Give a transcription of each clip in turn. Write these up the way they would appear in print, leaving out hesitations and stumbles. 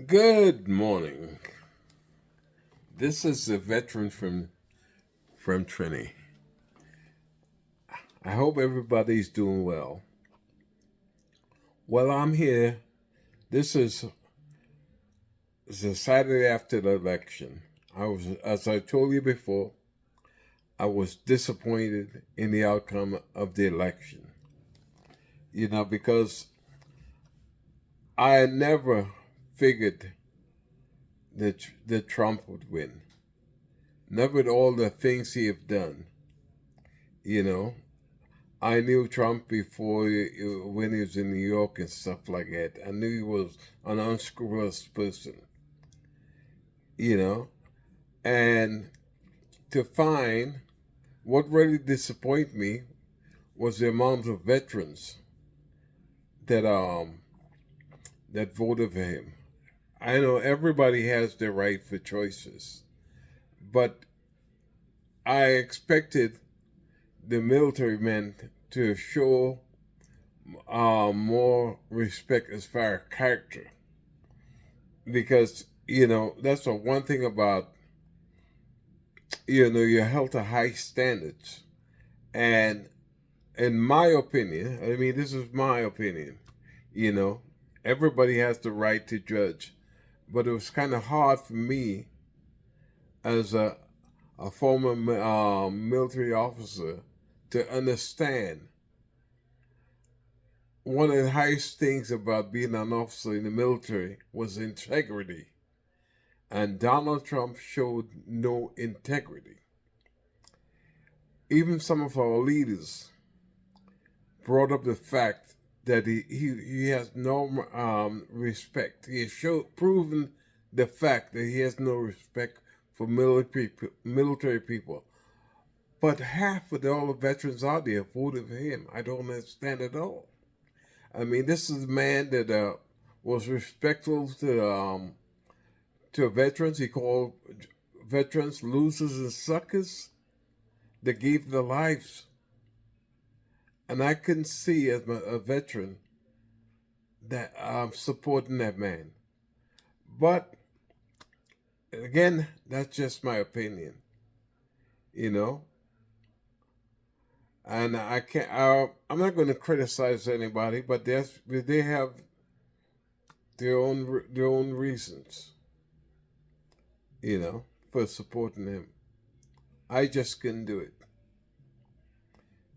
Good morning. This is a veteran from Trini. I hope everybody's doing well. Well, I'm here. This is the Saturday after the election. As I told you before, I was disappointed in the outcome of the election. Because I never figured that Trump would win. Never with all the things he have done. You know, I knew Trump before when he was in New York and stuff like that. I knew he was an unscrupulous person, you know. And to find what really disappointed me was the amount of veterans that that voted for him. I know everybody has their right for choices, but I expected the military men to show more respect as far as character, because that's the one thing about you held to high standards, and in my opinion, I mean this is my opinion, you know, everybody has the right to judge, but it was kind of hard for me as a former military officer to understand one of the highest things about being an officer in the military was integrity. And Donald Trump showed no integrity. Even some of our leaders brought up the fact that he has no respect. He has proven the fact that he has no respect for military people. But half of all the veterans out there voted for him. I don't understand at all. I mean, this is a man that was respectful to veterans. He called veterans losers and suckers that gave their lives. And I couldn't see as a veteran that I'm supporting that man. But again, that's just my opinion, you know. And I can't. I'm not going to criticize anybody, but they have their own reasons, for supporting him. I just couldn't do it,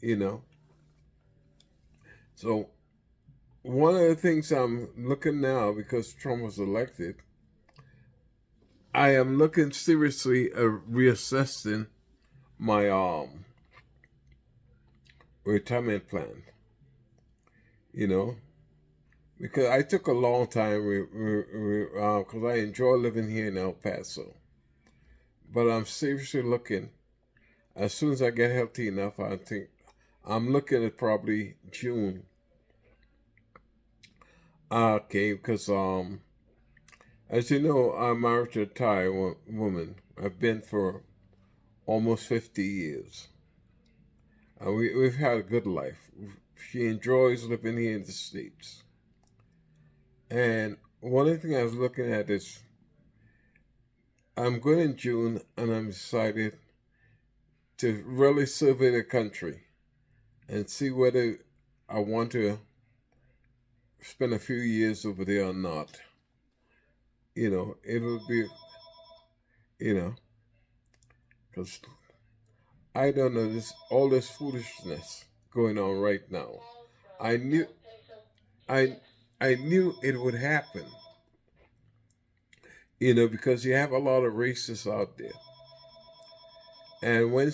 you know. So one of the things I'm looking now, because Trump was elected, I am looking seriously at reassessing my retirement plan. You know, because I took a long time because I enjoy living here in El Paso, but I'm seriously looking. As soon as I get healthy enough, I think I'm looking at probably June. Okay, because as you know, I'm married to a Thai woman. I've been for almost 50 years. We've had a good life. She enjoys living here in the States. And one of the things I was looking at is I'm going in June and I'm decided to really survey the country and see whether I want to spend a few years over there or not. It would be, you know, because I don't know all this foolishness going on right now. I knew I I knew it would happen, because you have a lot of racists out there. And when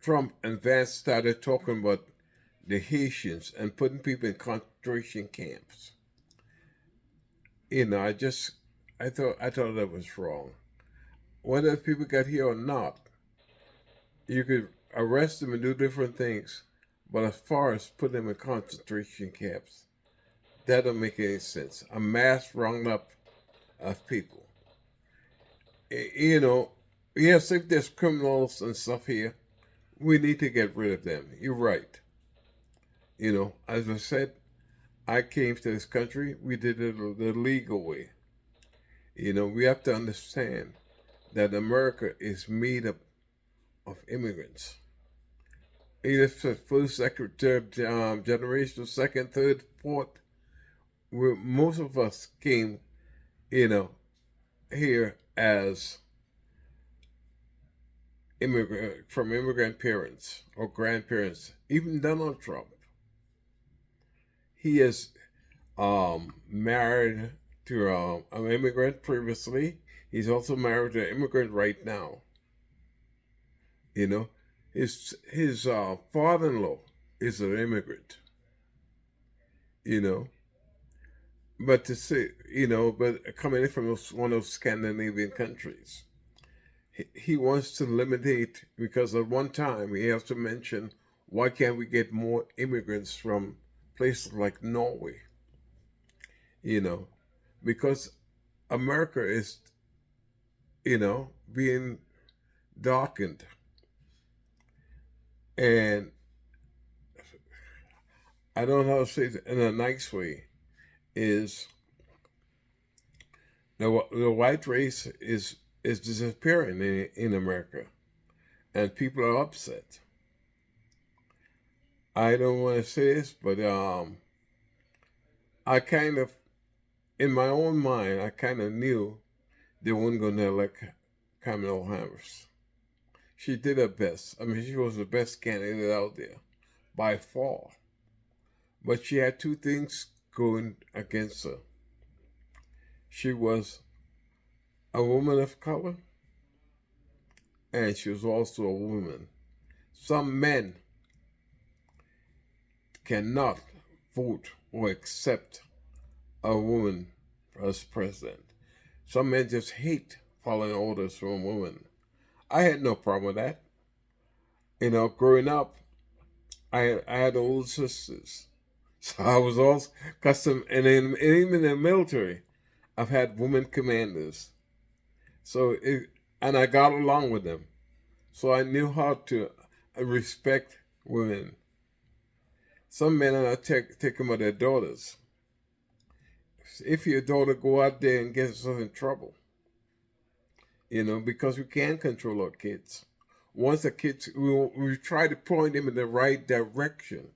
Trump and Vance started talking about the Haitians and putting people in concentration camps, I thought that was wrong. Whether people got here or not, you could arrest them and do different things. But as far as putting them in concentration camps, that don't make any sense. A mass roundup of people. You know, yes, if there's criminals and stuff here, we need to get rid of them. You're right. As I said, I came to this country, we did it the legal way. We have to understand that America is made up of immigrants. Either first, second, third generation, second, third, fourth. Where most of us came, you know, here as immigrant from immigrant parents or grandparents. Even Donald Trump, he is married to an immigrant previously. He's also married to an immigrant right now. You know, his father-in-law is an immigrant. You know, but to say but coming in from one of those Scandinavian countries, he wants to eliminate because at one time he has to mention why can't we get more immigrants from places like Norway? You know, because America is being darkened, and I don't know how to say it in a nice way. Is the white race is disappearing in America, and people are upset. I don't want to say this, but I kind of, in my own mind, I kind of knew they weren't going to elect Kamala Harris. She did her best. I mean, she was the best candidate out there by far. But she had two things going against her. She was a woman of color, and she was also a woman. Some men cannot vote or accept a woman as president. Some men just hate following orders from women. I had no problem with that. Growing up, I had older sisters. So I was also custom, and even in the military, I've had women commanders. So and I got along with them. So I knew how to respect women. Some men are take them with their daughters. If your daughter go out there and gets us in trouble, because we can't control our kids. Once the kids, we try to point them in the right direction,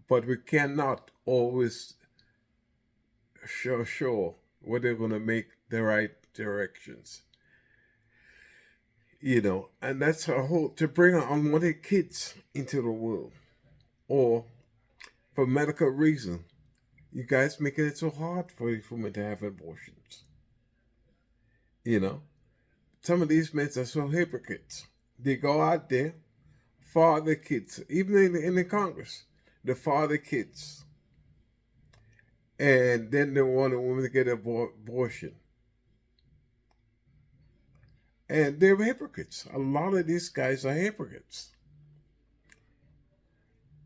but we cannot always sure what they're going to make the right directions. And that's our whole to bring unwanted kids into the world, or for medical reason. You guys making it so hard for these women to have abortions. You know, some of these men are so hypocrites. They go out there, father kids, even in the Congress, they father kids, and then they want a woman to get an abortion. And they're hypocrites. A lot of these guys are hypocrites.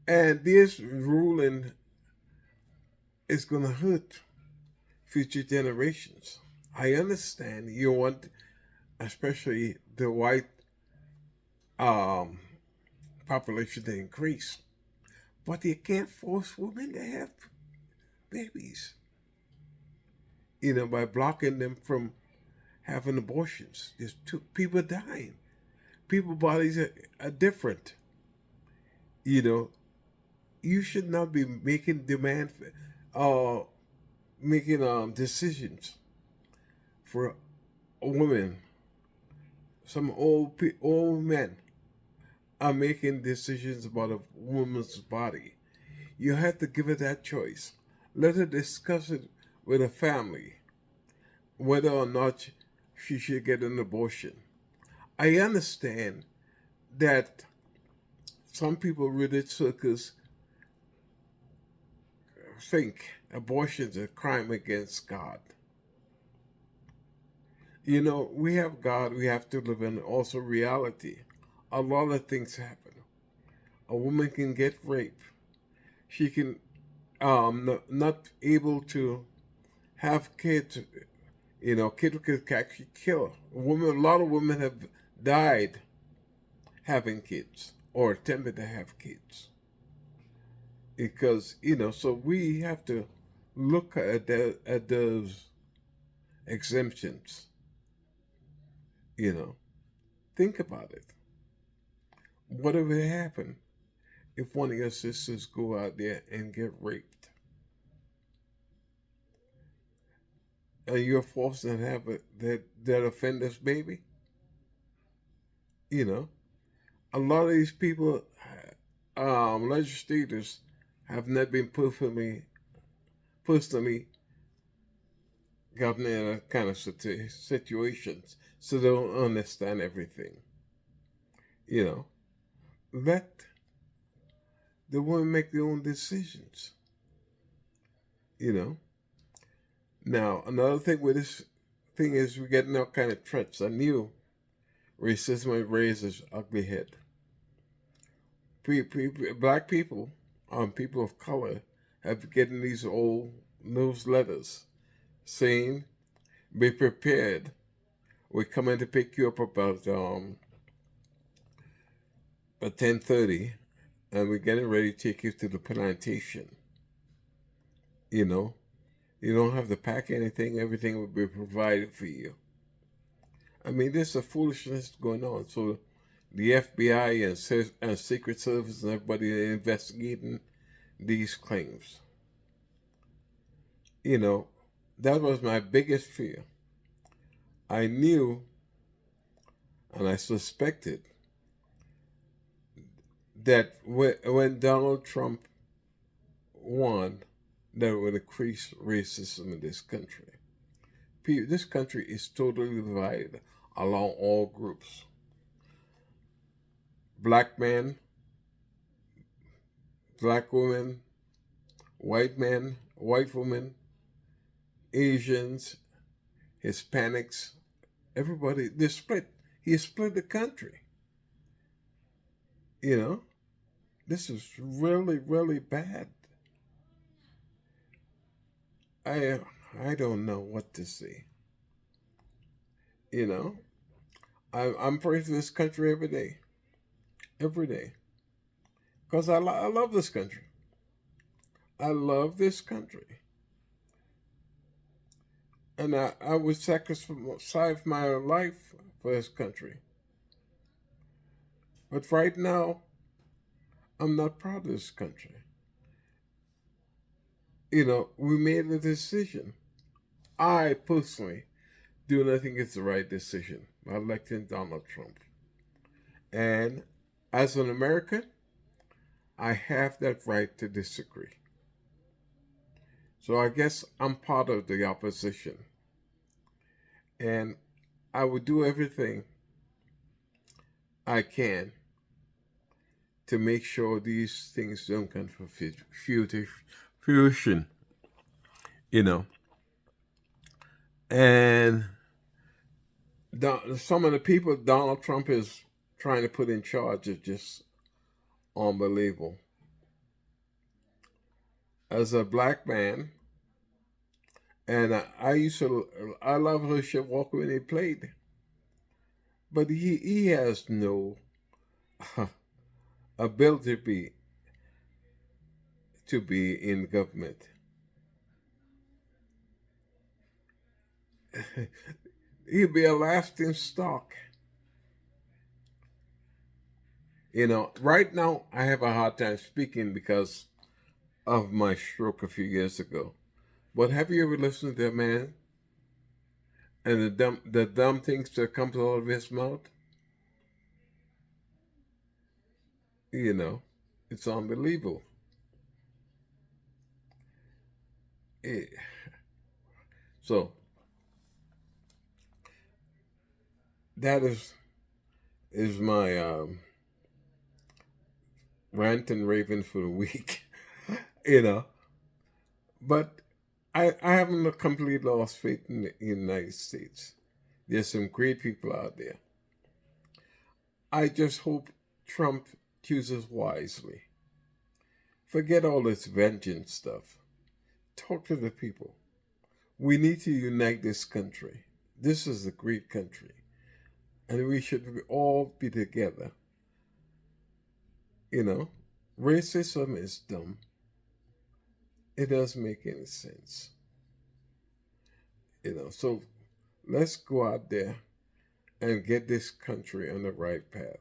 And this ruling is going to hurt future generations. I understand you want, especially the white population, to increase, but you can't force women to have babies. By blocking them from having abortions. There's two people dying. People's bodies are different. You should not be making making decisions for a woman. Some old men are making decisions about a woman's body. You have to give her that choice. Let her discuss it with her family, whether or not she should get an abortion. I understand that some people within circles think abortion is a crime against God. We have God, we have to live in also reality. A lot of things happen. A woman can get raped. She can not able to have kids. Kids could actually kill her. A lot of women have died having kids or attempted to have kids. Because, so we have to look at those exemptions, you know. Think about it. What would happen if one of your sisters go out there and get raped? And you're forced to have that offender's baby? You know, a lot of these people, legislators, have not been personally gotten in a kind of situations, so they don't understand everything. You know, let the women make their own decisions. You know. Now, another thing with this thing is we're getting all kind of threats. I knew racism raises ugly head. Black people, people of color, have getting these old newsletters saying, "Be prepared. We're coming to pick you up about at 10:30, and we're getting ready to take you to the plantation." You know, you don't have to pack anything; everything will be provided for you. I mean, there's a foolishness going on. So the FBI and Secret Service and everybody are investigating these claims. You know, that was my biggest fear. I knew and I suspected that when Donald Trump won, that would increase racism in this country. This country is totally divided along all groups. Black men, black women, white women, Asians, Hispanics, everybody, they're split. He split the country. You know, this is really, really bad. I I don't know what to say. You know, I'm praying for this country every day, because I love this country. I love this country, and I would sacrifice my life for this country. But right now, I'm not proud of this country. We made a decision. I personally do not think it's the right decision by electing Donald Trump. And as an American, I have that right to disagree. So I guess I'm part of the opposition. And I would do everything I can to make sure these things don't come to fruition, you know. And some of the people Donald Trump is trying to put in charge is just unbelievable. As a black man, and I love Herschel Walker when he played, but he has no ability to be in government. He'd be a lasting stock. Right now I have a hard time speaking because of my stroke a few years ago. But have you ever listened to a man and the dumb things that comes out of his mouth? You know, it's unbelievable. Eh, So that is my rant and raving for the week. you know, but I haven't completely lost faith in the United States. There's some great people out there. I just hope Trump chooses wisely. Forget all this vengeance stuff. Talk to the people. We need to unite this country. This is a great country, and we should all be together. You know, racism is dumb. It doesn't make any sense. So let's go out there and get this country on the right path.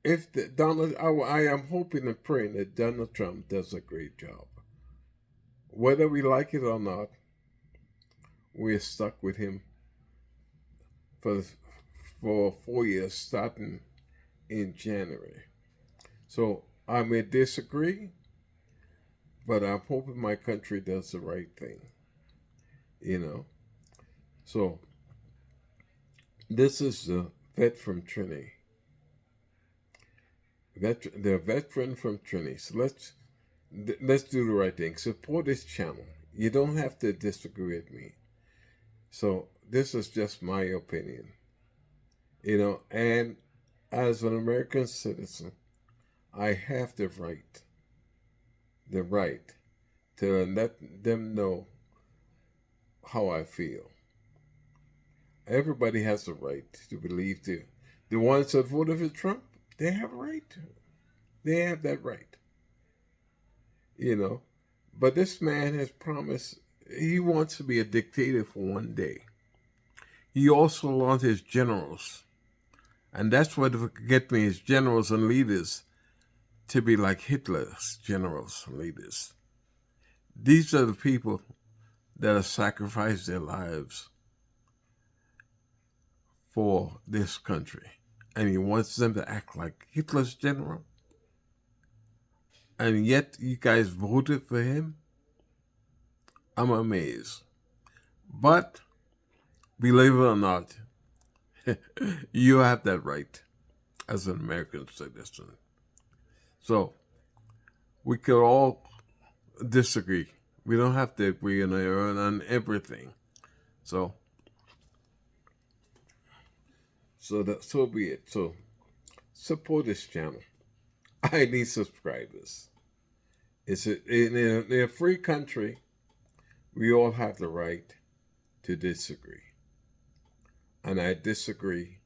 If I am hoping and praying that Donald Trump does a great job. Whether we like it or not, we're stuck with him for for 4 years, starting in January. So I may disagree, but I'm hoping my country does the right thing. You know. So this is the vet from Trinity. The veteran from Trinity. So let's do the right thing. Support this channel. You don't have to disagree with me. So this is just my opinion. And as an American citizen, I have the right to let them know how I feel. Everybody has the right to believe the ones that voted for Trump, they have a right. They have that right. But this man has promised he wants to be a dictator for one day. He also wants his generals, and that's what get me, his generals and leaders, to be like Hitler's generals and leaders. These are the people that have sacrificed their lives for this country. And he wants them to act like Hitler's general. And yet you guys voted for him? I'm amazed. But believe it or not, you have that right as an American citizen. So we could all disagree. We don't have to agree on everything. So be it. So support this channel. I need subscribers. In a free country, we all have the right to disagree. And I disagree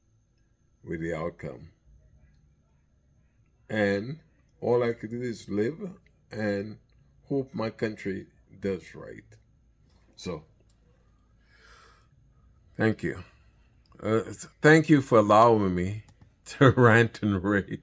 with the outcome. And all I can do is live and hope my country does right. So, thank you. Thank you for allowing me to rant and rave.